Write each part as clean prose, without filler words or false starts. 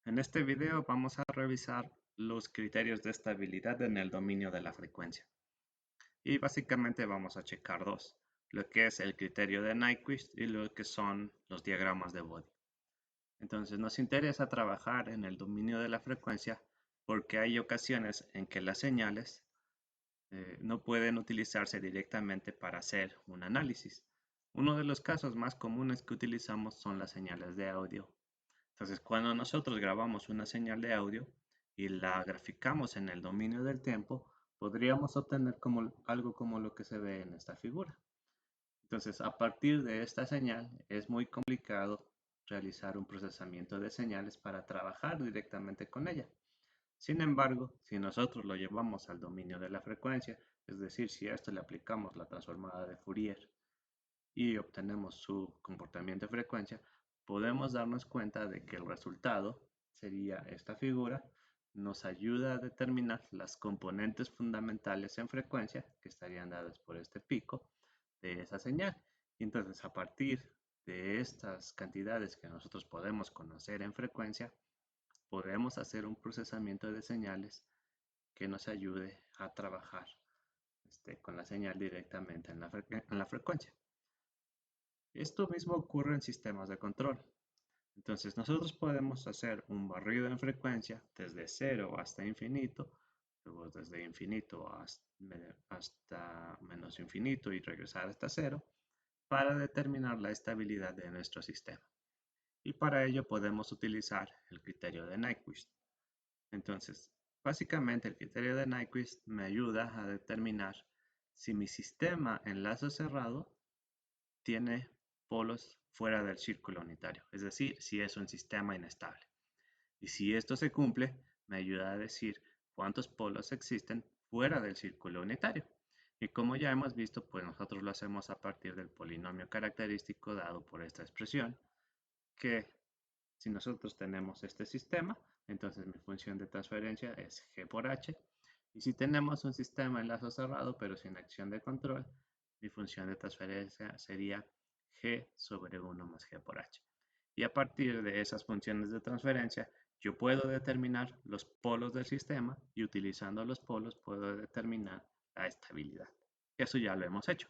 En este video vamos a revisar los criterios de estabilidad en el dominio de la frecuencia. Y básicamente vamos a checar dos, lo que es el criterio de Nyquist y lo que son los diagramas de Bode. Entonces nos interesa trabajar en el dominio de la frecuencia porque hay ocasiones en que las señales no pueden utilizarse directamente para hacer un análisis. Uno de los casos más comunes que utilizamos son las señales de audio. Entonces, cuando nosotros grabamos una señal de audio y la graficamos en el dominio del tiempo, podríamos obtener algo como lo que se ve en esta figura. Entonces, a partir de esta señal, es muy complicado realizar un procesamiento de señales para trabajar directamente con ella. Sin embargo, si nosotros lo llevamos al dominio de la frecuencia, es decir, si a esto le aplicamos la transformada de Fourier y obtenemos su comportamiento de frecuencia, podemos darnos cuenta de que el resultado sería esta figura, nos ayuda a determinar las componentes fundamentales en frecuencia que estarían dadas por este pico de esa señal. Y entonces, a partir de estas cantidades que nosotros podemos conocer en frecuencia, podemos hacer un procesamiento de señales que nos ayude a trabajar con la señal directamente en la frecuencia. Esto mismo ocurre en sistemas de control. Entonces nosotros podemos hacer un barrido en frecuencia desde 0 hasta infinito, luego desde infinito hasta menos infinito y regresar hasta 0 para determinar la estabilidad de nuestro sistema. Y para ello podemos utilizar el criterio de Nyquist. Entonces, básicamente el criterio de Nyquist me ayuda a determinar si mi sistema en lazo cerrado tiene polos fuera del círculo unitario, es decir, si es un sistema inestable. Y si esto se cumple, me ayuda a decir cuántos polos existen fuera del círculo unitario. Y como ya hemos visto, pues nosotros lo hacemos a partir del polinomio característico dado por esta expresión, que si nosotros tenemos este sistema, entonces mi función de transferencia es g por h. Y si tenemos un sistema en lazo cerrado, pero sin acción de control, mi función de transferencia sería g sobre 1 más g por h. Y a partir de esas funciones de transferencia, yo puedo determinar los polos del sistema y utilizando los polos puedo determinar la estabilidad. Eso ya lo hemos hecho.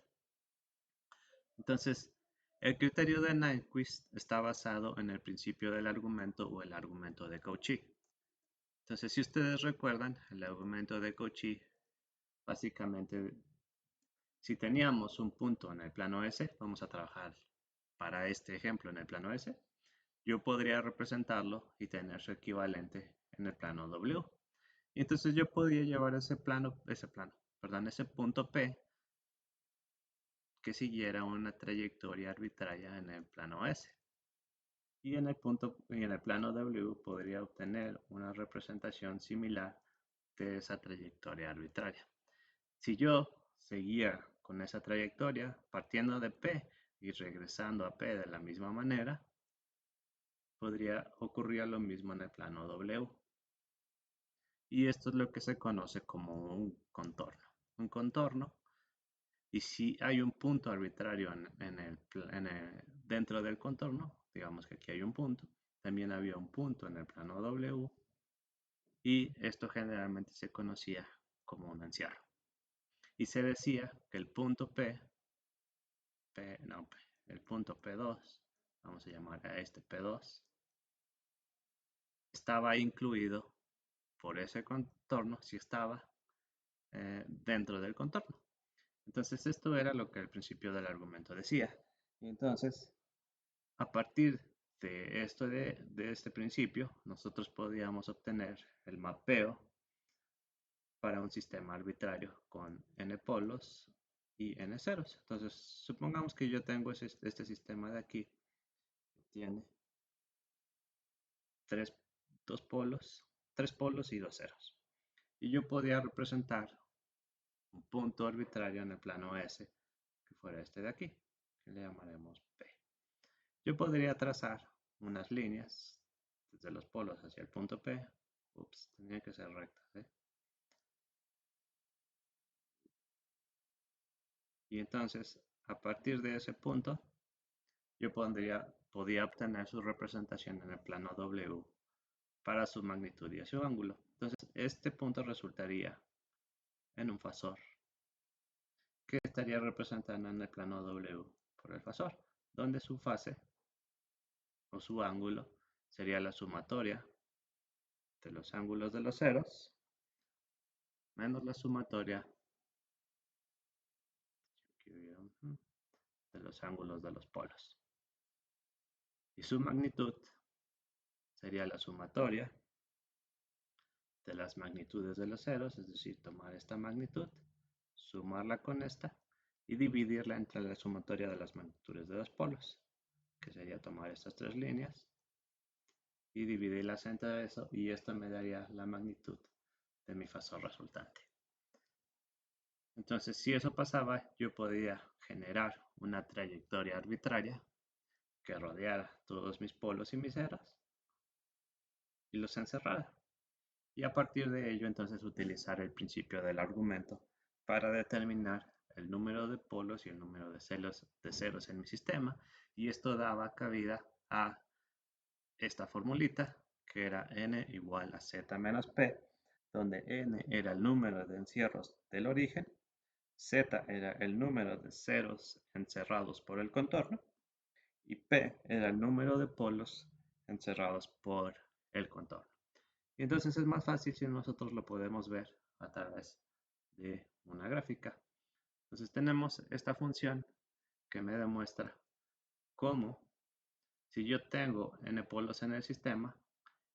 Entonces, el criterio de Nyquist está basado en el principio del argumento o el argumento de Cauchy. Entonces, si ustedes recuerdan, el argumento de Cauchy, básicamente, si teníamos un punto en el plano S, vamos a trabajar para este ejemplo en el plano S, yo podría representarlo y tener su equivalente en el plano W. Y entonces yo podría llevar ese punto P que siguiera una trayectoria arbitraria en el plano S. Y en el plano W podría obtener una representación similar de esa trayectoria arbitraria. Si yo seguía con esa trayectoria partiendo de P y regresando a P de la misma manera, podría ocurrir lo mismo en el plano W. Y esto es lo que se conoce como un contorno. Un contorno, y si hay un punto arbitrario dentro del contorno, digamos que aquí hay un punto, también había un punto en el plano W, y esto generalmente se conocía como un encierro. Y se decía que el punto el punto P2, vamos a llamar a este P2, estaba incluido por ese contorno si estaba dentro del contorno. Entonces esto era lo que el principio del argumento decía. Y entonces, a partir de este principio, nosotros podíamos obtener el mapeo para un sistema arbitrario con n polos y n ceros. Entonces, supongamos que yo tengo este sistema de aquí, que tiene tres, tres polos y dos ceros. Y yo podía representar un punto arbitrario en el plano S, que fuera este de aquí, que le llamaremos P. Yo podría trazar unas líneas desde los polos hacia el punto P. Ups, tenía que ser rectas, ¿eh? Y entonces, a partir de ese punto, yo podía obtener su representación en el plano W para su magnitud y su ángulo. Entonces, este punto resultaría en un fasor que estaría representando en el plano W por el fasor, donde su fase o su ángulo sería la sumatoria de los ángulos de los ceros menos la sumatoria de los ángulos de los polos. Y su magnitud sería la sumatoria de las magnitudes de los ceros, es decir, tomar esta magnitud, sumarla con esta y dividirla entre la sumatoria de las magnitudes de los polos, que sería tomar estas tres líneas y dividirlas entre eso, y esto me daría la magnitud de mi fasor resultante. Entonces, si eso pasaba, yo podía generar una trayectoria arbitraria que rodeara todos mis polos y mis ceros y los encerrara. Y a partir de ello, entonces, utilizar el principio del argumento para determinar el número de polos y el número de ceros en mi sistema. Y esto daba cabida a esta formulita, que era n igual a z menos p, donde n era el número de encierros del origen, z era el número de ceros encerrados por el contorno, y p era el número de polos encerrados por el contorno. Y entonces es más fácil si nosotros lo podemos ver a través de una gráfica. Entonces tenemos esta función que me demuestra cómo, si yo tengo n polos en el sistema,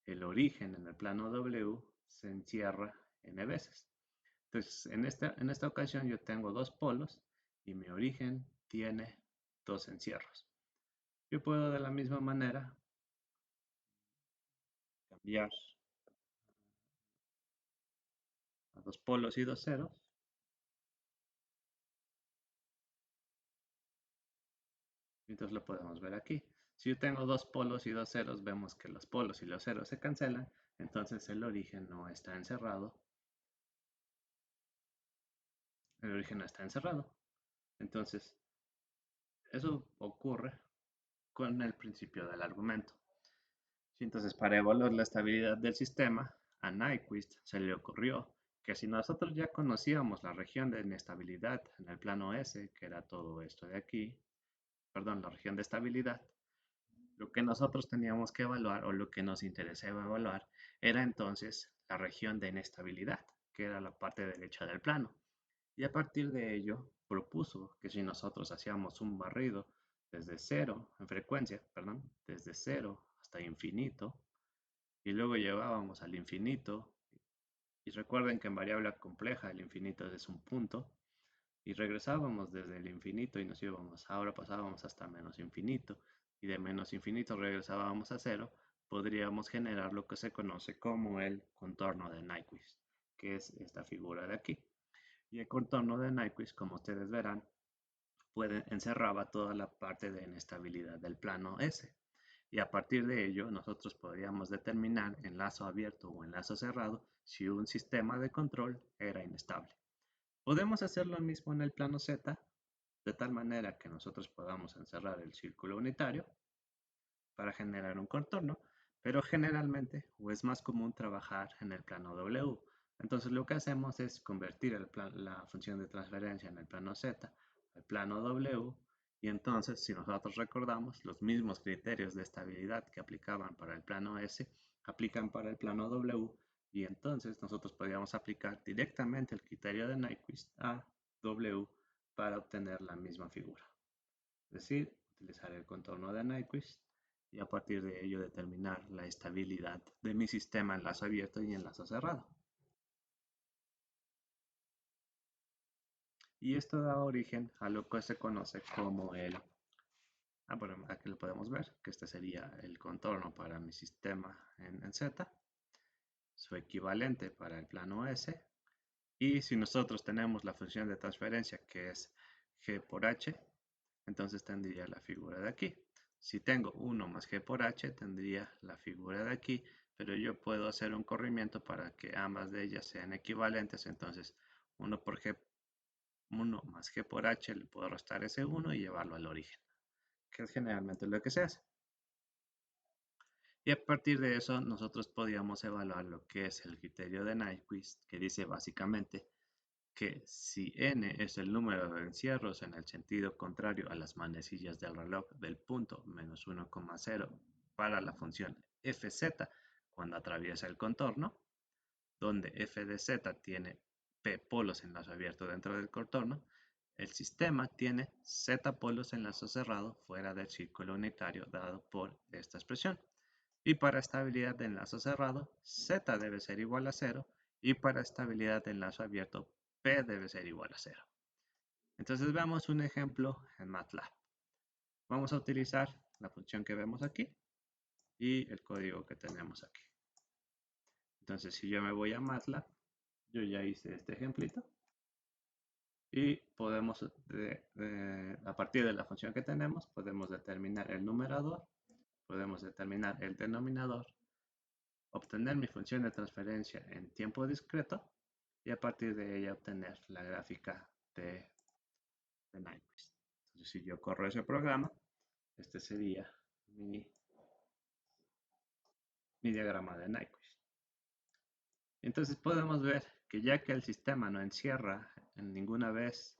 el origen en el plano W se encierra n veces. Entonces, en esta ocasión yo tengo dos polos y mi origen tiene dos encierros. Yo puedo de la misma manera cambiar a dos polos y dos ceros. Entonces lo podemos ver aquí. Si yo tengo dos polos y dos ceros, vemos que los polos y los ceros se cancelan, entonces el origen no está encerrado. El origen no está encerrado. Entonces, eso ocurre con el principio del argumento. Entonces, para evaluar la estabilidad del sistema, a Nyquist se le ocurrió que si nosotros ya conocíamos la región de inestabilidad en el plano S, que era todo esto de aquí, perdón, la región de estabilidad, lo que nosotros teníamos que evaluar o lo que nos interesaba evaluar era entonces la región de inestabilidad, que era la parte derecha del plano. Y a partir de ello propuso que si nosotros hacíamos un barrido desde cero, en frecuencia, perdón, desde cero hasta infinito, y luego llevábamos al infinito, y recuerden que en variable compleja el infinito es un punto, y regresábamos desde el infinito y nos íbamos, ahora pasábamos hasta menos infinito, y de menos infinito regresábamos a cero, podríamos generar lo que se conoce como el contorno de Nyquist, que es esta figura de aquí. Y el contorno de Nyquist, como ustedes verán, encerraba toda la parte de inestabilidad del plano S. Y a partir de ello, nosotros podríamos determinar en lazo abierto o en lazo cerrado si un sistema de control era inestable. Podemos hacer lo mismo en el plano Z, de tal manera que nosotros podamos encerrar el círculo unitario para generar un contorno, pero generalmente o es más común trabajar en el plano W. Entonces lo que hacemos es convertir la función de transferencia en el plano Z al plano W, y entonces si nosotros recordamos los mismos criterios de estabilidad que aplicaban para el plano S aplican para el plano W, y entonces nosotros podríamos aplicar directamente el criterio de Nyquist a W para obtener la misma figura. Es decir, utilizar el contorno de Nyquist y a partir de ello determinar la estabilidad de mi sistema en lazo abierto y en lazo cerrado. Y esto da origen a lo que se conoce como bueno, aquí lo podemos ver, que este sería el contorno para mi sistema en Z, su equivalente para el plano S, y si nosotros tenemos la función de transferencia que es g por h, entonces tendría la figura de aquí. Si tengo 1 más g por h, tendría la figura de aquí, pero yo puedo hacer un corrimiento para que ambas de ellas sean equivalentes, entonces 1 más g por h le puedo restar ese 1 y llevarlo al origen, que es generalmente lo que se hace. Y a partir de eso nosotros podíamos evaluar lo que es el criterio de Nyquist, que dice básicamente que si n es el número de encierros en el sentido contrario a las manecillas del reloj del punto menos 1,0 para la función fz cuando atraviesa el contorno, donde f de z tiene p polos en lazo abierto dentro del contorno, el sistema tiene z polos en lazo cerrado fuera del círculo unitario dado por esta expresión. Y para estabilidad de enlace cerrado, z debe ser igual a 0 y para estabilidad de enlace abierto, p debe ser igual a 0. Entonces veamos un ejemplo en MATLAB. Vamos a utilizar la función que vemos aquí y el código que tenemos aquí. Entonces si yo me voy a MATLAB, yo ya hice este ejemplito y podemos, a partir de la función que tenemos, podemos determinar el numerador, podemos determinar el denominador, obtener mi función de transferencia en tiempo discreto y a partir de ella obtener la gráfica de Nyquist. Entonces, si yo corro ese programa, este sería mi diagrama de Nyquist. Entonces podemos ver que ya que el sistema no encierra en ninguna vez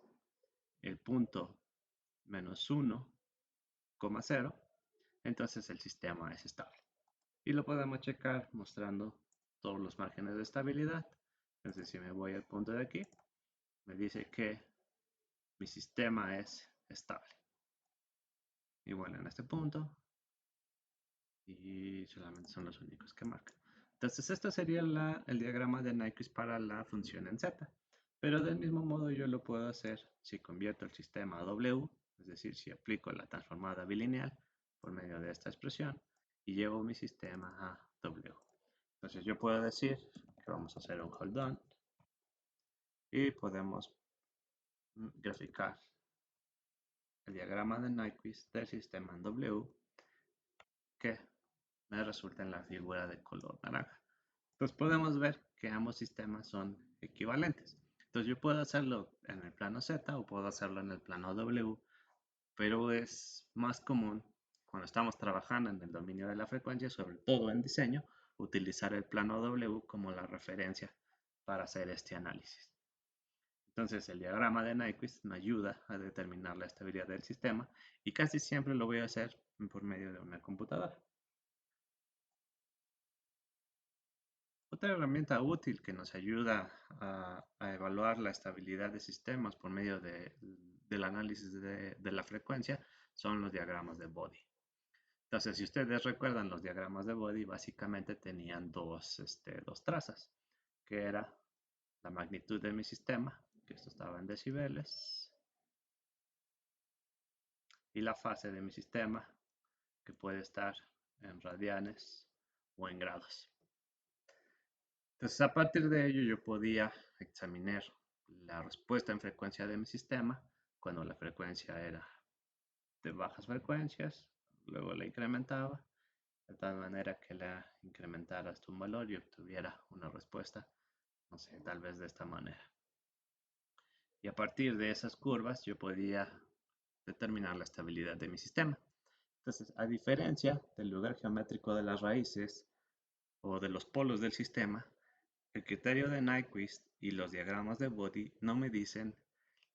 el punto menos 1,0, entonces el sistema es estable. Y lo podemos checar mostrando todos los márgenes de estabilidad. Entonces si me voy al punto de aquí, me dice que mi sistema es estable. Y bueno, en este punto, y solamente son los únicos que marcan. Entonces, esto sería el diagrama de Nyquist para la función en Z. Pero del mismo modo yo lo puedo hacer si convierto el sistema a W, es decir, si aplico la transformada bilineal por medio de esta expresión y llevo mi sistema a W. Entonces yo puedo decir que vamos a hacer un hold on y podemos graficar el diagrama de Nyquist del sistema en W que me resulta en la figura de color naranja. Entonces podemos ver que ambos sistemas son equivalentes. Entonces yo puedo hacerlo en el plano Z o puedo hacerlo en el plano W, pero es más común cuando estamos trabajando en el dominio de la frecuencia, sobre todo en diseño, utilizar el plano W como la referencia para hacer este análisis. Entonces el diagrama de Nyquist me ayuda a determinar la estabilidad del sistema y casi siempre lo voy a hacer por medio de una computadora. Otra herramienta útil que nos ayuda a evaluar la estabilidad de sistemas por medio del análisis de la frecuencia son los diagramas de Bode. Entonces, si ustedes recuerdan, los diagramas de Bode básicamente tenían dos trazas, que era la magnitud de mi sistema, que esto estaba en decibeles, y la fase de mi sistema, que puede estar en radianes o en grados. Entonces, a partir de ello, yo podía examinar la respuesta en frecuencia de mi sistema cuando la frecuencia era de bajas frecuencias, luego la incrementaba de tal manera que la incrementara hasta un valor y obtuviera una respuesta, no sé, tal vez de esta manera. Y a partir de esas curvas yo podía determinar la estabilidad de mi sistema. Entonces, a diferencia del lugar geométrico de las raíces o de los polos del sistema, el criterio de Nyquist y los diagramas de Bode no me dicen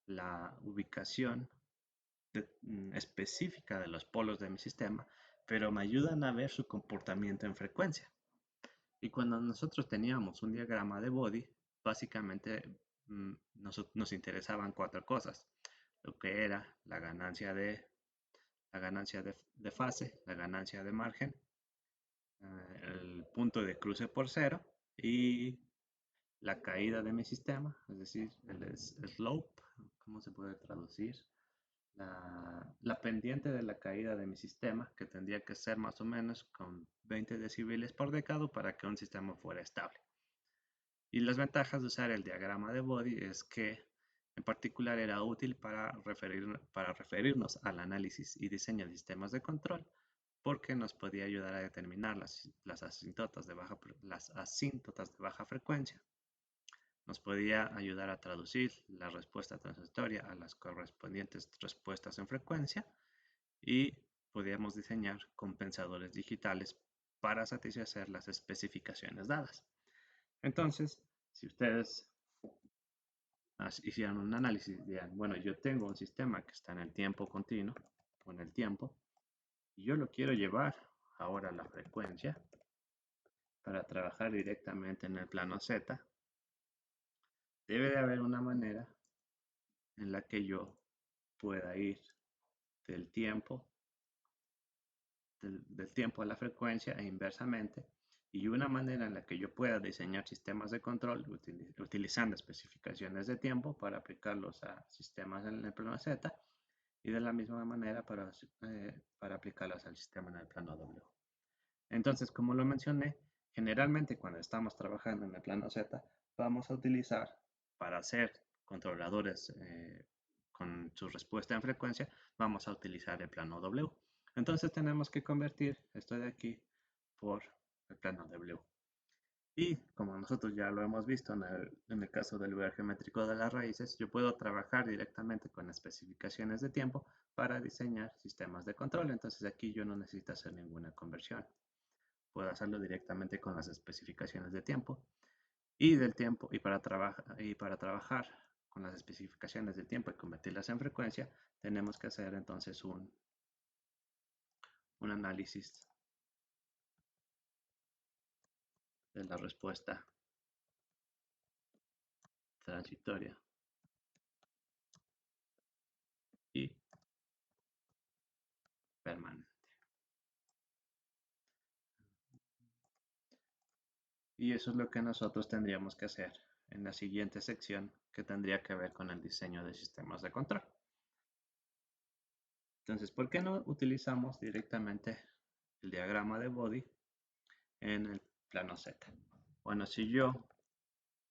la ubicación específica de los polos de mi sistema, pero me ayudan a ver su comportamiento en frecuencia. Y cuando nosotros teníamos un diagrama de Bode, básicamente nos interesaban cuatro cosas. Lo que era la ganancia de fase, la ganancia de margen, el punto de cruce por cero y la caída de mi sistema, es decir, el slope, ¿cómo se puede traducir? La pendiente de la caída de mi sistema, que tendría que ser más o menos con 20 decibeles por decado para que un sistema fuera estable. Y las ventajas de usar el diagrama de Bode es que en particular era útil para referirnos al análisis y diseño de sistemas de control, porque nos podía ayudar a determinar las asíntotas de baja frecuencia. Nos podía ayudar a traducir la respuesta transitoria a las correspondientes respuestas en frecuencia y podíamos diseñar compensadores digitales para satisfacer las especificaciones dadas. Entonces, si ustedes hicieran un análisis, dirán, bueno, yo tengo un sistema que está en el tiempo continuo, o en el tiempo, y yo lo quiero llevar ahora a la frecuencia para trabajar directamente en el plano Z. Debe de haber una manera en la que yo pueda ir del tiempo, del tiempo a la frecuencia e inversamente, y una manera en la que yo pueda diseñar sistemas de control utilizando especificaciones de tiempo para aplicarlos a sistemas en el plano Z, y de la misma manera para aplicarlos al sistema en el plano W. Entonces, como lo mencioné, generalmente cuando estamos trabajando en el plano Z, vamos a utilizar para hacer controladores con su respuesta en frecuencia, vamos a utilizar el plano W. Entonces tenemos que convertir esto de aquí por el plano W. Y como nosotros ya lo hemos visto en el caso del lugar geométrico de las raíces, yo puedo trabajar directamente con especificaciones de tiempo para diseñar sistemas de control. Entonces aquí yo no necesito hacer ninguna conversión. Puedo hacerlo directamente con las especificaciones de tiempo y del tiempo y para trabajar con las especificaciones de tiempo y convertirlas en frecuencia, tenemos que hacer entonces un análisis de la respuesta transitoria y permanente. Y eso es lo que nosotros tendríamos que hacer en la siguiente sección, que tendría que ver con el diseño de sistemas de control. Entonces, ¿por qué no utilizamos directamente el diagrama de Body en el plano Z? Bueno, si yo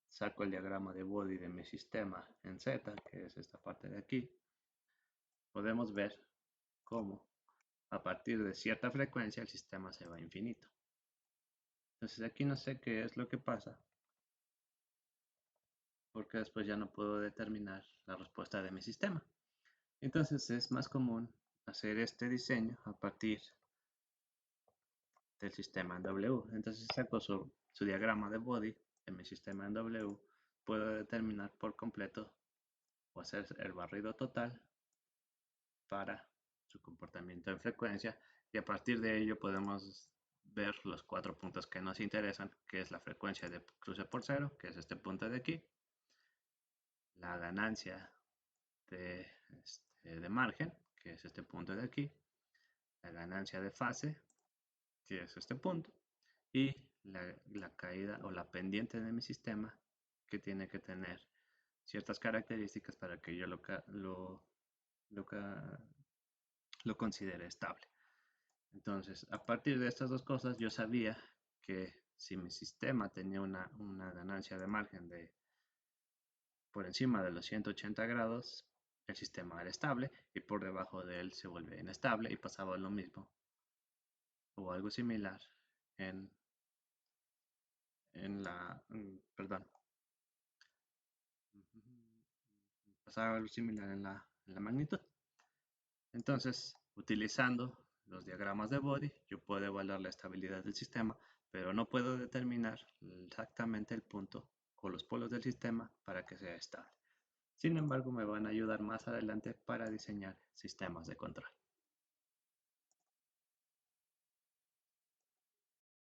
saco el diagrama de Body de mi sistema en Z, que es esta parte de aquí, podemos ver cómo a partir de cierta frecuencia el sistema se va a infinito. Entonces aquí no sé qué es lo que pasa, porque después ya no puedo determinar la respuesta de mi sistema. Entonces es más común hacer este diseño a partir del sistema en W. Entonces saco su diagrama de Body de mi sistema en W, puedo determinar por completo o hacer el barrido total para su comportamiento en frecuencia, y a partir de ello podemos ver los 4 puntos que nos interesan, que es la frecuencia de cruce por cero, que es este punto de aquí, la ganancia de margen, que es este punto de aquí, la ganancia de fase, que es este punto, y la caída o la pendiente de mi sistema, que tiene que tener ciertas características para que yo lo considere estable. Entonces, a partir de estas dos cosas, yo sabía que si mi sistema tenía una ganancia de margen de por encima de los 180 grados, el sistema era estable, y por debajo de él se vuelve inestable, y pasaba lo mismo o algo similar en perdón, pasaba algo similar en la magnitud. Entonces, utilizando los diagramas de Body, yo puedo evaluar la estabilidad del sistema, pero no puedo determinar exactamente el punto o los polos del sistema para que sea estable. Sin embargo, me van a ayudar más adelante para diseñar sistemas de control.